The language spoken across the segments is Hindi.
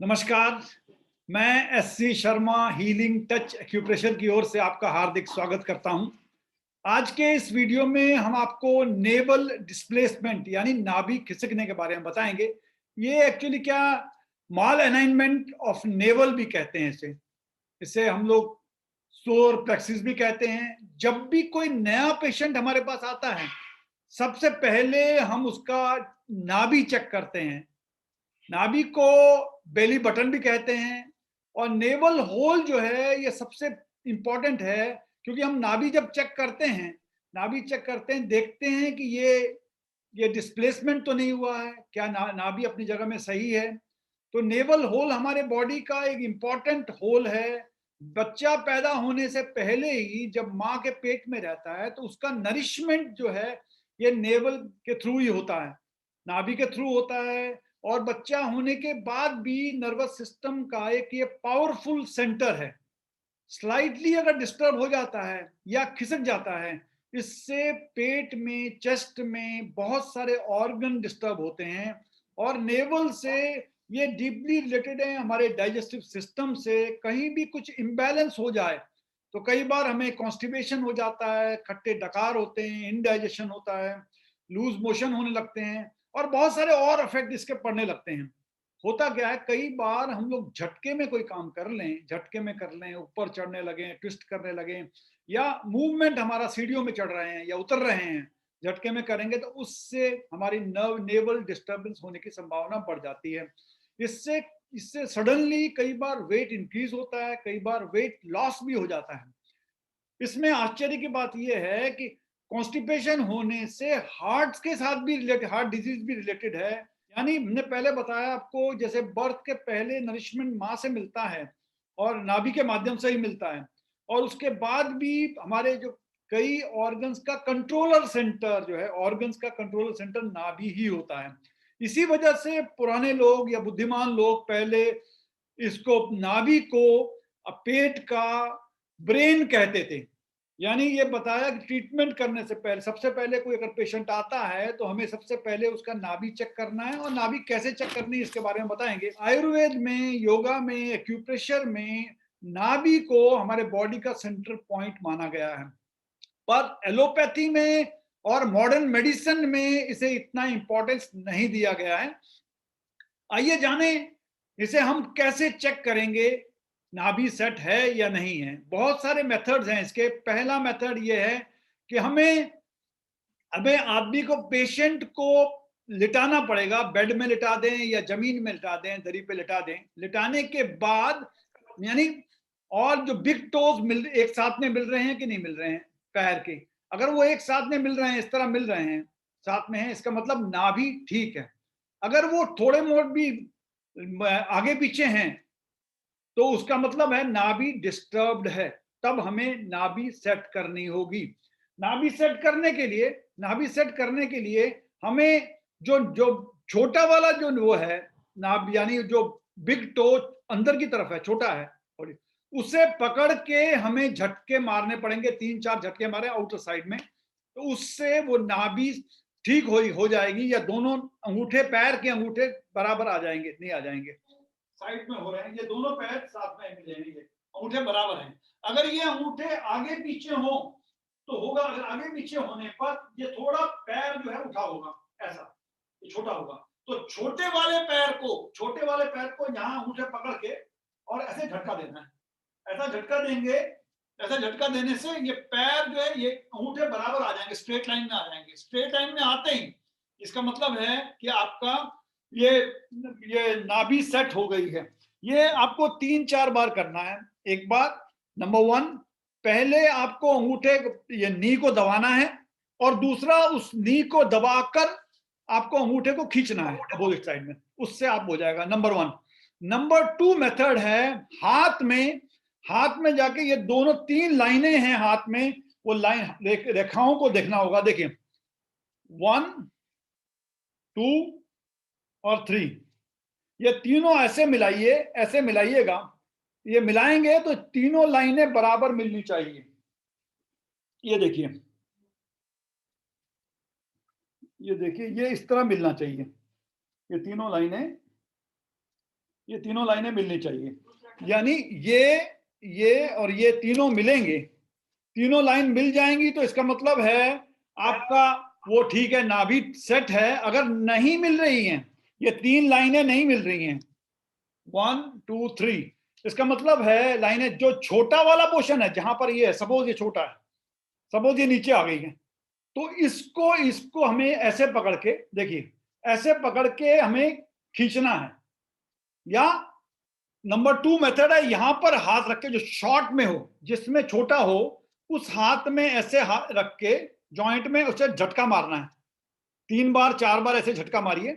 नमस्कार। मैं SC Sharma healing touch acupressure की ओर से आपका हार्दिक स्वागत करता हूं। आज के इस वीडियो में हम आपको नेवल डिस्प्लेसमेंट यानी नाभि खिसकने के बारे में बताएंगे। ये एक्चुअली क्या माल अलाइनमेंट ऑफ नेवल भी कहते हैं इसे। इसे हम लोग सोलर प्लेक्सिस भी कहते हैं। जब भी कोई नया पेशेंट हमारे पास आता है, सबसे पहले हम उसका नाभि चेक करते हैं। नाभि को बेली बटन भी कहते हैं। और नेवल होल जो है ये सबसे इंपॉर्टेंट है, क्योंकि हम नाभि जब चेक करते हैं, देखते हैं कि ये डिस्प्लेसमेंट तो नहीं हुआ है, क्या नाभि अपनी जगह में सही है। तो नेवल होल हमारे बॉडी का एक इंपॉर्टेंट होल है। बच्चा पैदा होने से पहले ही जब माँ के पेट में रहता है तो उसका नरिशमेंट जो है ये नेवल के थ्रू ही होता है, नाभि के थ्रू होता है। और बच्चा होने के बाद भी नर्वस सिस्टम का एक ये पावरफुल सेंटर है। स्लाइटली अगर डिस्टर्ब हो जाता है या खिसक जाता है, इससे पेट में, चेस्ट में बहुत सारे ऑर्गन डिस्टर्ब होते हैं। और नेवल से ये डीपली रिलेटेड है हमारे डाइजेस्टिव सिस्टम से। कहीं भी कुछ इम्बैलेंस हो जाए तो कई बार हमें कॉन्स्टिपेशन हो जाता है, खट्टे डकार होते हैं, इनडाइजेशन होता है, लूज मोशन होने लगते हैं और बहुत सारे और इफेक्ट इसके पड़ने लगते हैं। होता क्या है, कई बार हम लोग झटके में कोई काम कर लें, ऊपर चढ़ने लगे, ट्विस्ट करने लगे, या मूवमेंट हमारा सीढ़ियों में चढ़ रहे हैं या उतर रहे हैं, झटके में करेंगे तो उससे हमारी नर्व नेवल डिस्टर्बेंस होने की संभावना बढ़ जाती है। इससे इससे सडनली कई बार वेट इंक्रीज होता है, कई बार वेट लॉस भी हो जाता है। इसमें आश्चर्य की बात यह है कि कॉन्स्टिपेशन होने से हार्ट डिजीज भी रिलेटेड है। यानी हमने पहले बताया आपको, जैसे बर्थ के पहले नरिशमेंट माँ से मिलता है और नाभि के माध्यम से ही मिलता है, और उसके बाद भी हमारे जो कई ऑर्गन्स का कंट्रोलर सेंटर जो है, ऑर्गन्स का कंट्रोलर सेंटर नाभि ही होता है। इसी वजह से पुराने लोग या बुद्धिमान लोग पहले इसको, नाभि को, पेट का ब्रेन कहते थे। यानी ये बताया कि ट्रीटमेंट करने से पहले, सबसे पहले कोई अगर पेशेंट आता है तो हमें सबसे पहले उसका नाभि चेक करना है, और नाभि कैसे चेक करनी है इसके बारे में बताएंगे। आयुर्वेद में, योगा में, एक्यूप्रेशर में नाभि को हमारे बॉडी का सेंटर पॉइंट माना गया है। पर एलोपैथी में और मॉडर्न मेडिसिन में इसे इतना इंपॉर्टेंस नहीं दिया गया है। आइए जाने इसे हम कैसे चेक करेंगे नाभि सेट है या नहीं है। बहुत सारे मेथड्स हैं इसके। पहला मेथड ये है कि हमें हमें आदमी को, पेशेंट को लिटाना पड़ेगा। बेड में लिटा दें या जमीन में लिटा दें, दरी पे लिटा दें। लिटाने के बाद यानी, और जो बिग टोज एक साथ में मिल रहे हैं कि नहीं मिल रहे हैं पैर के, अगर वो एक साथ में मिल रहे हैं, इस तरह मिल रहे हैं, साथ में है, इसका मतलब नाभि ठीक है। अगर वो थोड़े मोड़ भी आगे पीछे हैं तो उसका मतलब है नाभि डिस्टर्ब्ड है। तब हमें नाभि सेट करनी होगी। नाभि सेट करने के लिए हमें जो जो छोटा वाला जो वो है नाभि, यानी जो बिग टो अंदर की तरफ है, छोटा है, उसे पकड़ के हमें झटके मारने पड़ेंगे। 3-4 झटके मारे आउटर साइड में, तो उससे वो नाभि ठीक हो जाएगी। या दोनों अंगूठे, पैर के अंगूठे बराबर आ जाएंगे, नहीं आ जाएंगे, साइड में हो रहे हैं, ये दोनों पैर साथ में मिल जाएंगे, अंगूठे बराबर हैं। अगर ये अंगूठे आगे पीछे हो तो होगा, अगर आगे पीछे होने पर ये थोड़ा पैर जो है उठा होगा, ऐसा ये छोटा होगा। तो छोटे वाले पैर को यहाँ अंगूठे पकड़ के और ऐसे झटका देना है। ऐसा झटका देने से ये पैर जो है, ये अंगूठे बराबर आ जाएंगे, स्ट्रेट लाइन में आ जाएंगे। स्ट्रेट लाइन में आते ही इसका मतलब है कि आपका ये नाभि सेट हो गई है। ये आपको 3-4 बार करना है। एक बार, नंबर 1, पहले आपको अंगूठे, ये नी को दबाना है, और दूसरा उस नी को दबाकर आपको अंगूठे को खींचना है अपोजिट साइड में, उससे आप हो जाएगा, नंबर 1। नंबर 2 मेथड है हाथ में जाके, ये दोनों 3 लाइनें हैं हाथ में, वो लाइन रेखाओं को देखना होगा। देखिए 1, 2 और 3, ये तीनों ऐसे मिलाइएगा। ये मिलाएंगे तो तीनों लाइनें बराबर मिलनी चाहिए। ये देखिए, ये इस तरह मिलना चाहिए, ये तीनों लाइनें ये तीनों लाइनें मिलनी चाहिए, यानी ये और ये तीनों मिलेंगे, तीनों लाइन मिल जाएंगी तो इसका मतलब है आपका वो ठीक है, नाभि सेट है। अगर नहीं मिल रही हैं, ये तीन लाइनें नहीं मिल रही हैं, 1 2 3, इसका मतलब है लाइनें जो छोटा वाला पोर्शन है, जहां पर ये है, सपोज ये छोटा है, सपोज ये नीचे आ गई है, तो इसको हमें ऐसे पकड़ के, देखिए ऐसे पकड़ के हमें खींचना है। या नंबर 2 मेथड है, यहां पर हाथ रख के, जो शॉर्ट में हो, जिसमें छोटा हो, उस हाथ में ऐसे हाथ रख के जॉइंट में उसे झटका मारना है, 3 बार 4 बार ऐसे झटका मारिए।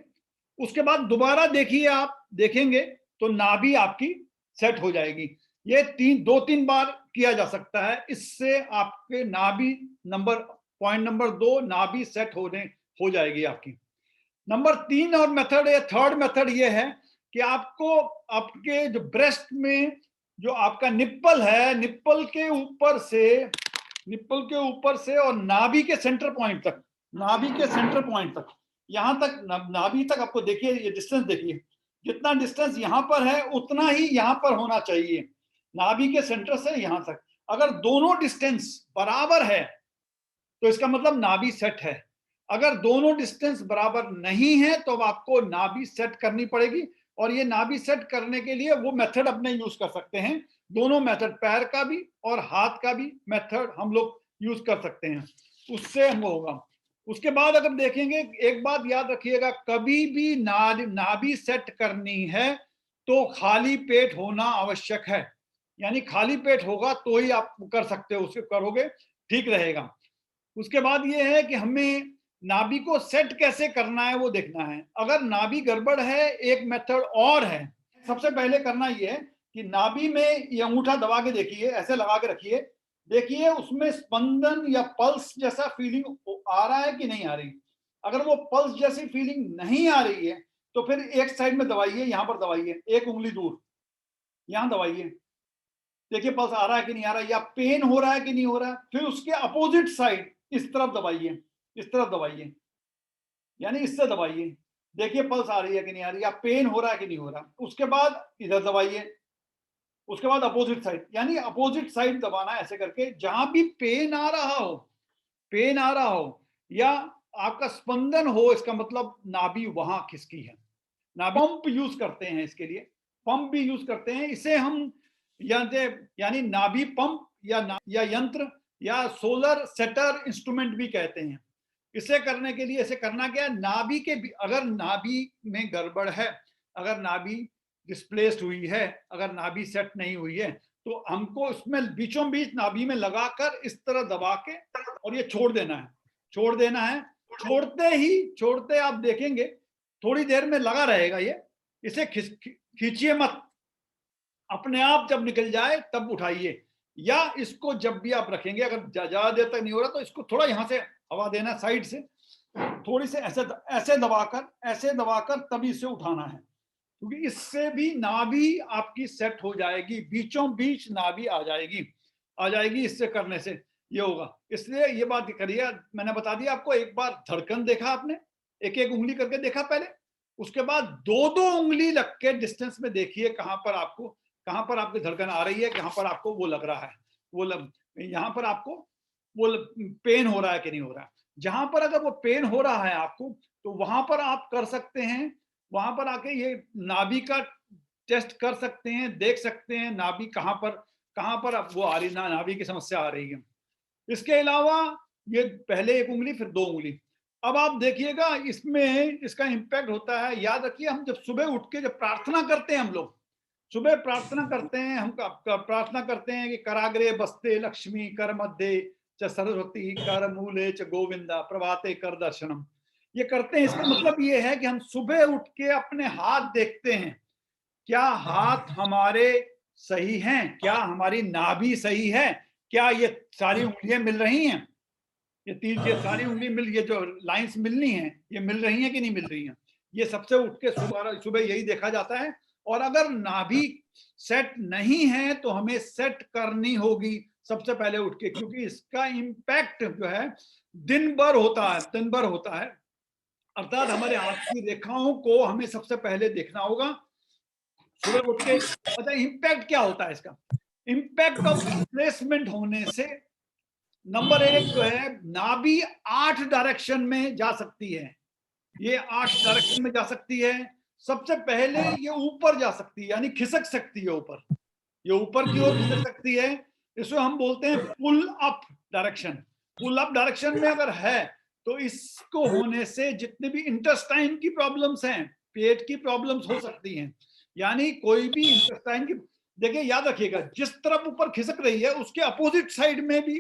उसके बाद दोबारा देखिए, आप देखेंगे तो नाभि आपकी सेट हो जाएगी। ये 2-3 बार किया जा सकता है, इससे आपके नाभि पॉइंट नंबर 2 नाभि सेट हो जाएगी आपकी। नंबर 3 और मेथड है, थर्ड मेथड ये है कि आपको आपके जो ब्रेस्ट में जो आपका निप्पल है, निप्पल के ऊपर से और नाभि के सेंटर पॉइंट तक, नाभि के सेंटर पॉइंट तक, यहां तक नाभि तक आपको देखिए, ये डिस्टेंस देखिए, जितना डिस्टेंस यहां पर है उतना ही यहां पर होना चाहिए, नाभि के सेंटर से यहां तक। अगर दोनों डिस्टेंस बराबर है तो इसका मतलब नाभि सेट है। अगर दोनों डिस्टेंस बराबर नहीं है तो आपको नाभि सेट करनी पड़ेगी, और ये नाभि सेट करने के लिए वो मेथड अपने यूज कर सकते हैं, दोनों मेथड, पैर का भी और हाथ का भी मेथड हम लोग यूज कर सकते हैं, उससे हम होगा। उसके बाद अगर देखेंगे, एक बात याद रखिएगा, कभी भी नाभि सेट करनी है तो खाली पेट होना आवश्यक है, यानी खाली पेट होगा तो ही आप कर सकते हो, उसके करोगे ठीक रहेगा। उसके बाद ये है कि हमें नाभि को सेट कैसे करना है वो देखना है। अगर नाभि गड़बड़ है, एक मेथड और है, सबसे पहले करना ये है कि नाभि में ये अंगूठा दबा के देखिए, ऐसे लगा के रखिए, देखिए उसमें स्पंदन या पल्स जैसा फीलिंग आ रहा है कि नहीं आ रही। अगर वो पल्स जैसी फीलिंग नहीं आ रही है तो फिर एक साइड में दबाइए, यहां पर दबाइए, एक उंगली दूर, यहां दबाइए, देखिए पल्स आ रहा है कि नहीं आ रहा है, या पेन हो रहा है कि नहीं हो रहा है। फिर उसके अपोजिट साइड इस तरफ दबाइए, इस तरफ दबाइए, यानी इससे दबाइए, देखिए पल्स आ रही है कि नहीं आ रही, या पेन हो रहा है कि नहीं हो रहा। उसके बाद इधर दबाइए, उसके बाद अपोजिट साइड, यानी अपोजिट साइड दबाना है, ऐसे करके जहां भी पेन आ रहा हो, पेन आ रहा हो या आपका स्पंदन हो, इसका मतलब नाभि वहां खिसकी है। नाभि पंप यूज करते हैं इसके लिए, पंप भी यूज करते हैं, इसे हम यानी नाभि पंप या यंत्र या सोलर सेटर इंस्ट्रूमेंट भी कहते हैं। इसे करने के लिए इसे करना क्या है, नाभि के, अगर नाभि में गड़बड़ है, अगर नाभि डिस्प्लेस्ड हुई है, अगर नाभि सेट नहीं हुई है, तो हमको इसमें बीचों बीच नाभि में लगाकर इस तरह दबा के और ये छोड़ देना है, छोड़ देना है। छोड़ते आप देखेंगे थोड़ी देर में लगा रहेगा ये, इसे खींचिए मत, अपने आप जब निकल जाए तब उठाइए। या इसको जब भी आप रखेंगे, अगर ज्यादा देर तक नहीं हो रहा तो इसको थोड़ा यहां से हवा देना, साइड से थोड़ी से ऐसे दबाकर तभी इसे उठाना है, क्योंकि इससे भी नाभि आपकी सेट हो जाएगी, बीचों बीच नाभि आ जाएगी इससे करने से ये होगा। इसलिए ये बात करिए, मैंने बता दिया आपको, एक बार धड़कन देखा आपने, एक एक उंगली करके देखा पहले, उसके बाद दो दो उंगली लग के डिस्टेंस में देखिए कहां पर आपकी धड़कन आ रही है, कहां पर आपको वो लग रहा है, यहाँ पर आपको वो पेन हो रहा है कि नहीं हो रहा है। जहां पर अगर वो पेन हो रहा है आपको, तो वहां पर आप कर सकते हैं, वहां पर आके ये नाभि का टेस्ट कर सकते हैं, देख सकते हैं नाभि कहां पर अब वो आ रही, नाभि की समस्या आ रही है। इसके अलावा ये पहले एक उंगली फिर दो उंगली। अब आप देखिएगा इसमें इसका इंपैक्ट होता है। याद रखिए, हम जब सुबह उठ के जब प्रार्थना करते हैं, हम लोग सुबह प्रार्थना करते हैं, हम प्रार्थना करते हैं कि कराग्रे बस्ते लक्ष्मी कर मध्य च सरस्वती कर मूले च गोविंदा प्रभाते कर दर्शनम, ये करते हैं। इसका मतलब ये है कि हम सुबह उठ के अपने हाथ देखते हैं, क्या हाथ हमारे सही हैं, क्या हमारी नाभि सही है, क्या ये सारी उंगलियां मिल रही हैं, ये सारी उंगली ये जो लाइंस मिलनी है, ये मिल रही हैं कि नहीं मिल रही हैं। ये सबसे उठ के सुबह यही देखा जाता है। और अगर नाभि सेट नहीं है तो हमें सेट करनी होगी सबसे पहले उठ के, क्योंकि इसका इम्पैक्ट जो है दिन भर होता है। अर्थात हमारे हाथ की रेखाओं को हमें सबसे पहले देखना होगा, सुबह उठ के। अच्छा, इम्पैक्ट क्या होता है इसका? इम्पैक्ट ऑफ डिस्प्लेसमेंट होने से नंबर एक जो है, नाभि 8 डायरेक्शन में जा सकती है। ये 8 डायरेक्शन में जा सकती है। सबसे पहले ये ऊपर जा सकती है, यानी खिसक सकती है ऊपर, ये ऊपर की ओर खिसक सकती है। इसको हम बोलते हैं pull up direction. Pull up direction में अगर है तो इसको होने से जितने भी इंटेस्टाइन की प्रॉब्लम्स हैं, पेट की प्रॉब्लम्स हो सकती हैं। यानी कोई भी इंटेस्टाइन की, देखिए याद रखिएगा, जिस तरफ ऊपर खिसक रही है उसके अपोजिट साइड में भी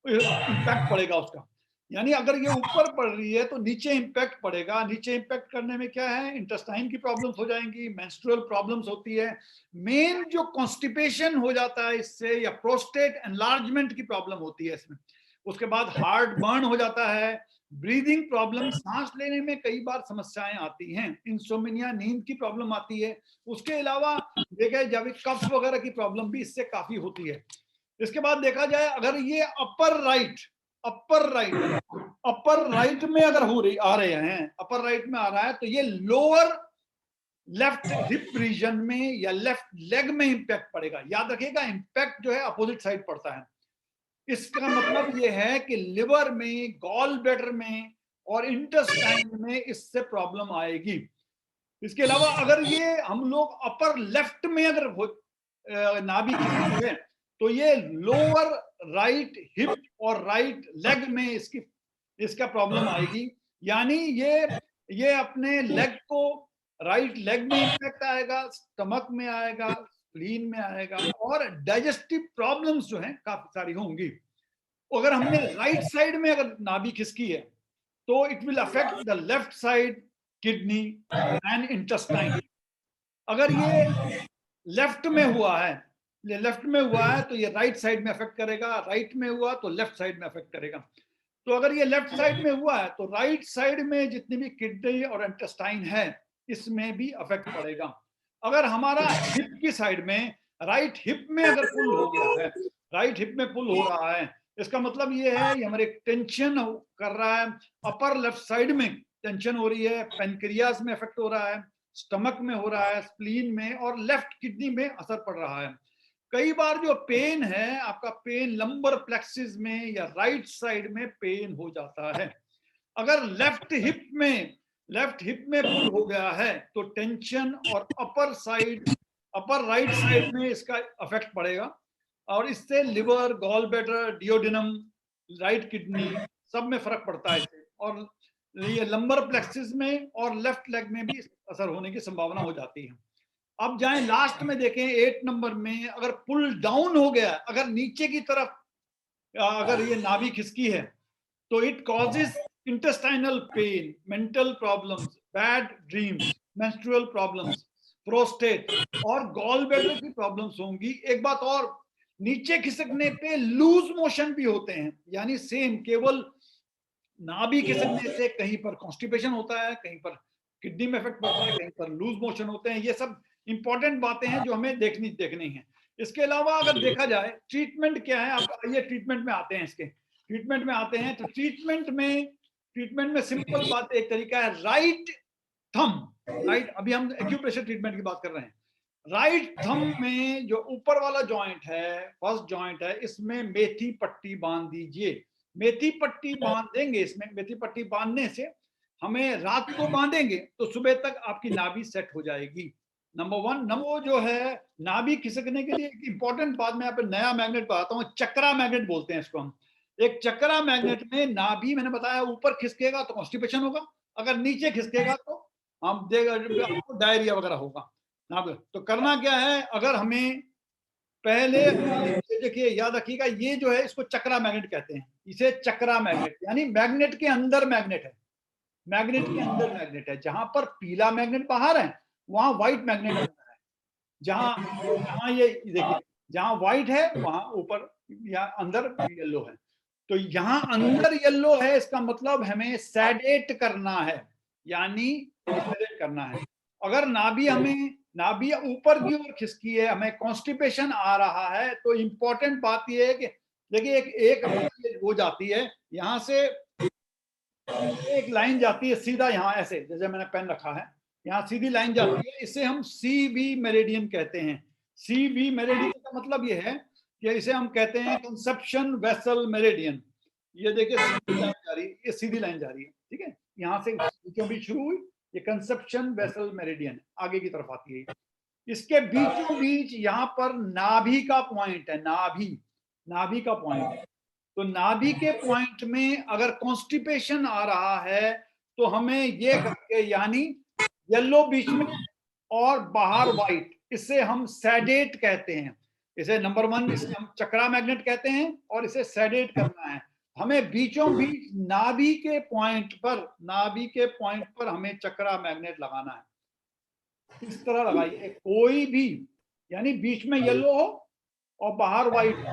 इम्पैक्ट पड़ेगा उसका। यानी अगर ये ऊपर पड़ रही है तो नीचे इम्पैक्ट पड़ेगा। नीचे इम्पैक्ट करने में क्या है, इंटेस्टाइन की प्रॉब्लम्स हो जाएंगी, मेंस्ट्रुअल प्रॉब्लम्स होती है, मेन जो कॉन्स्टिपेशन हो जाता है इससे, या प्रोस्टेट एनलार्जमेंट की प्रॉब्लम होती है इसमें। उसके बाद हार्ट बर्न हो जाता है, ब्रीदिंग प्रॉब्लम, सांस लेने में कई बार समस्याएं आती हैं, इंसोमिनिया, नींद की प्रॉब्लम आती है। उसके अलावा देखा जब कफ वगैरह की प्रॉब्लम भी इससे काफी होती है। इसके बाद देखा जाए, अगर ये अपर राइट में अगर हो रही आ रहे हैं, अपर राइट में आ रहा है, तो ये लोअर लेफ्ट हिप रीजन में या लेफ्ट लेग में इंपैक्ट पड़ेगा। याद रखिएगा, इंपैक्ट जो है अपोजिट साइड पड़ता है। इसका मतलब ये है कि लिवर में, गॉल ब्लैडर में और इंटेस्टाइन में इससे प्रॉब्लम आएगी। इसके अलावा अगर ये हम लोग अपर लेफ्ट में अगर नाभि खींचती है तो ये लोअर राइट हिप और राइट लेग में इसका प्रॉब्लम आएगी। यानी ये अपने लेग को, राइट लेग में इंपैक्ट आएगा, स्टमक में आएगा, स्प्लीन में आएगा, और डाइजेस्टिव प्रॉब्लम्स जो हैं काफी सारी होंगी। अगर हमने राइट साइड में अगर नाभि खिसकी है तो it will affect the left side kidney and intestine. अगर ये लेफ्ट में हुआ है, तो ये राइट साइड में अफेक्ट करेगा, राइट में हुआ तो लेफ्ट साइड में अफेक्ट करेगा। तो अगर ये लेफ्ट साइड में हुआ है तो राइट साइड में जितनी भी किडनी और इंटेस्टाइन है इसमें भी अफेक्ट पड़ेगा। अगर हमारा हिप की साइड में, राइट हिप में अगर पुल हो गया है, राइट हिप में पुल हो रहा है, इसका मतलब ये है ये हमारे टेंशन कर रहा है, अपर लेफ्ट साइड में टेंशन हो रही है, पेनक्रियास में इफेक्ट हो रहा है, स्टमक में हो रहा है, स्प्लीन में और लेफ्ट किडनी में असर पड़ रहा है। कई बार जो पेन है आपका, पेन लंबर प्लेक्सिस में या राइट साइड में पेन हो जाता है। अगर लेफ्ट हिप में पुल हो गया है तो टेंशन और अपर राइट साइड में इसका इफेक्ट पड़ेगा, और इससे liver, gall bladder, duodenum, right kidney सब में फर्क पड़ता है इससे। और ये लंबर प्लेक्सिस में और लेफ्ट लेग में भी असर होने की संभावना हो जाती है। अब जाएं लास्ट में देखें 8 नंबर में, अगर पुल डाउन हो गया, अगर नीचे की तरफ अगर ये नाभि खिसकी है तो it causes intestinal pain, mental problems, bad dreams, menstrual problems, prostate और गॉल ब्लैडर की प्रॉब्लम्स होंगी। एक बात और, नीचे खिसकने पे लूज मोशन भी होते हैं। यानी सेम, केवल नाभि खिसकने से कहीं पर कॉन्स्टिपेशन होता है, कहीं पर किडनी में इफेक्ट पड़ता है, कहीं पर लूज मोशन होते हैं। ये सब इंपॉर्टेंट बातें हैं जो हमें देखनी है। इसके अलावा अगर देखा जाए ट्रीटमेंट क्या है, आप ये ट्रीटमेंट में आते हैं, इसके ट्रीटमेंट में आते हैं। तो ट्रीटमेंट में सिंपल बात, एक तरीका है राइट थंब, राइट, अभी हम एक्यूप्रेशर ट्रीटमेंट की बात कर रहे हैं। राइट थंब में जो ऊपर वाला जॉइंट है, फर्स्ट जॉइंट है, इसमें मेथी पट्टी बांध दीजिए। मेथी पट्टी बांध देंगे, इसमें मेथी पट्टी बांधने से हमें, रात को बांधेंगे तो सुबह तक आपकी नाभि सेट हो जाएगी। नंबर 1। नंबर जो है, नाभि खिसकने के लिए एक इंपॉर्टेंट बात मैं यहाँ पे नया मैग्नेट बताता हूँ, चक्रा मैग्नेट बोलते हैं इसको हम। एक चक्रा मैग्नेट में नाभि, मैंने बताया, ऊपर खिसकेगा तो कॉन्स्टिपेशन होगा, अगर नीचे खिसकेगा तो हम देगा आपको डायरिया वगैरह होगा। तो करना क्या है, अगर हमें पहले, देखिए याद रखिएगा, ये जो है इसको चक्रा मैग्नेट कहते हैं। इसे चक्रा मैग्नेट, यानी मैग्नेट के अंदर मैग्नेट है, मैग्नेट के अंदर मैग्नेट है। जहां पर पीला मैग्नेट बाहर है वहां व्हाइट मैग्नेट अंदर है। जहां ये देखिए, जहां व्हाइट है वहां ऊपर या अंदर येलो है। तो यहाँ अंदर येलो है, इसका मतलब हमें सैडेट करना है, यानी सैडेट करना है। अगर नाभि ऊपर की ओर खिसकी है, हमें कॉन्स्टिपेशन आ रहा है, तो इंपॉर्टेंट बात यह है कि देखिए एक वो जाती है, यहां से एक लाइन जाती है सीधा यहाँ, ऐसे जैसे मैंने पेन रखा है, यहाँ सीधी लाइन जाती है, इसे हम CV मेरिडियन कहते हैं। CV मेरिडियन का मतलब ये है कि इसे हम कहते हैं कंसेप्शन वेसल मेरिडियन। ये देखिए सीधी लाइन जा रही है, ये सीधी लाइन जा रही है, ठीक है। यहाँ से बीचों बीच शुरू हुई, ये कंसेप्शन वेसल मेरिडियन आगे की तरफ आती है। इसके बीचों बीच यहाँ पर नाभि का पॉइंट है, नाभि का पॉइंट। तो नाभि के पॉइंट में अगर कॉन्स्टिपेशन आ रहा है तो हमें ये करके, यानी येलो बीच में और बाहर व्हाइट, इसे हम सैडेट कहते हैं। इसे नंबर 1 इसे हम चक्रा मैग्नेट कहते हैं और इसे सैडेट करना है। हमें बीचों बीच नाभि के पॉइंट पर हमें चक्रा मैग्नेट लगाना है। इस तरह लगाइए, कोई भी, यानी बीच में येलो हो और बाहर व्हाइट,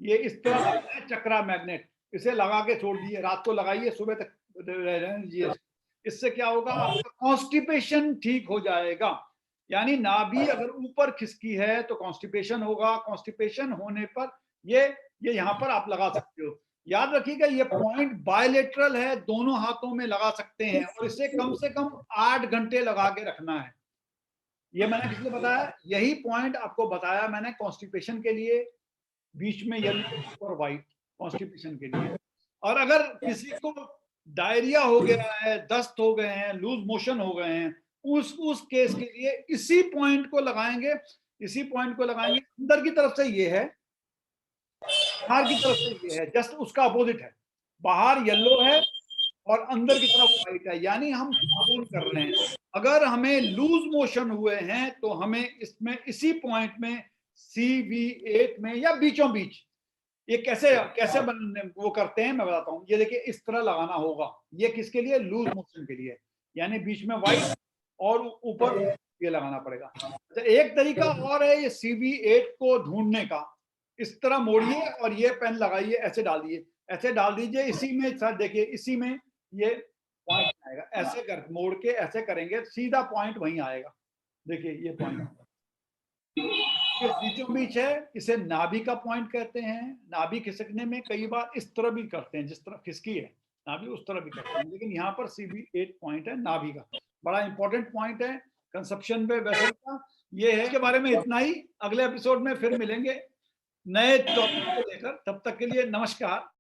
ये इस तरह लगता है चक्रा मैग्नेट। इसे लगा के छोड़ दीजिए, रात को लगाइए, सुबह तक रहने दीजिए। इससे क्या होगा, आपका कॉन्स्टिपेशन ठीक हो जाएगा। यानी नाभि अगर ऊपर खिसकी है तो कॉन्स्टिपेशन होगा। कॉन्स्टिपेशन होने पर ये यहाँ पर आप लगा सकते हो। याद रखिएगा ये पॉइंट बायलेटरल है, दोनों हाथों में लगा सकते हैं और इसे कम से कम 8 घंटे लगा के रखना है। ये मैंने किस लिए बताया, यही पॉइंट आपको बताया मैंने कॉन्स्टिपेशन के लिए, बीच में येलो और व्हाइट कॉन्स्टिपेशन के लिए। और अगर किसी को डायरिया हो गया है, दस्त हो गए हैं, लूज मोशन हो गए हैं, उस केस के लिए इसी पॉइंट को लगाएंगे, अंदर की तरफ से ये है, बाहर की तरफ से ये है, जस्ट उसका अपोजिट है। बाहर येलो है और अंदर की तरफ व्हाइट है, यानी हम फोन कर रहे हैं। अगर हमें लूज मोशन हुए हैं तो हमें इसमें इसी पॉइंट में CV8 में या बीचों बीच, ये कैसे कैसे वो करते हैं मैं बताता हूँ। ये देखिए इस तरह लगाना होगा, ये किसके लिए, लूज मोशन के लिए, यानी बीच में व्हाइट और ऊपर ये लगाना पड़ेगा। अच्छा, एक तरीका और है ये CV8 को ढूंढने का। इस तरह मोड़िए और ये पेन लगाइए, ऐसे डाल दीजिए इसी में। सर देखिए इसी में ये पॉइंट आएगा, ऐसे कर मोड़ के ऐसे करेंगे, सीधा पॉइंट वहीं आएगा। देखिए ये पॉइंट बीचों बीच है, इसे नाभि का पॉइंट कहते हैं। नाभि खिसकने में कई बार इस तरह भी करते हैं, जिस तरह खिसकी है नाभि उस तरह भी करते हैं, लेकिन यहाँ पर CV8 पॉइंट है नाभि का, बड़ा इंपॉर्टेंट पॉइंट है कंसेप्शन पे वेसल का। ये है, इसके बारे में इतना ही। अगले एपिसोड में फिर मिलेंगे नए टॉपिक को लेकर, तब तक के लिए नमस्कार।